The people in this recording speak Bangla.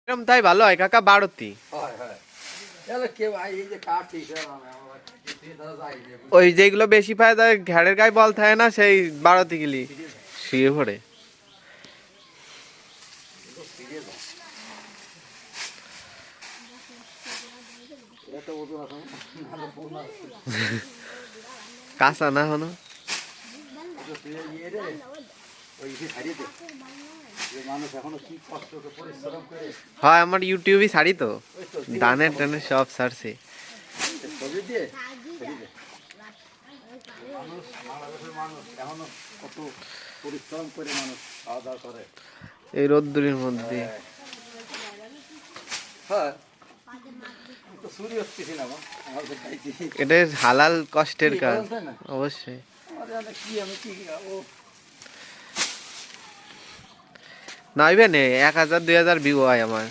এরকম তাই ভালো হয় কাকা, বাড়তি ওই যেগুলো বেশি পায় তাই ঘাড়ের গায়ে বল থাকে না, সেই বাড়তি গিলি শুয়ে পড়ে। কাঁচা না হনো হয় আমার ইউটিউবে ছাড়ি তো, দানের টানের সব ছাড়ছে। এই রোদ্দুরের মধ্যে এটা হালাল কষ্টের কাজ অবশ্যই। নাইবে নে 1000 2000 ভিউ হয় আমার।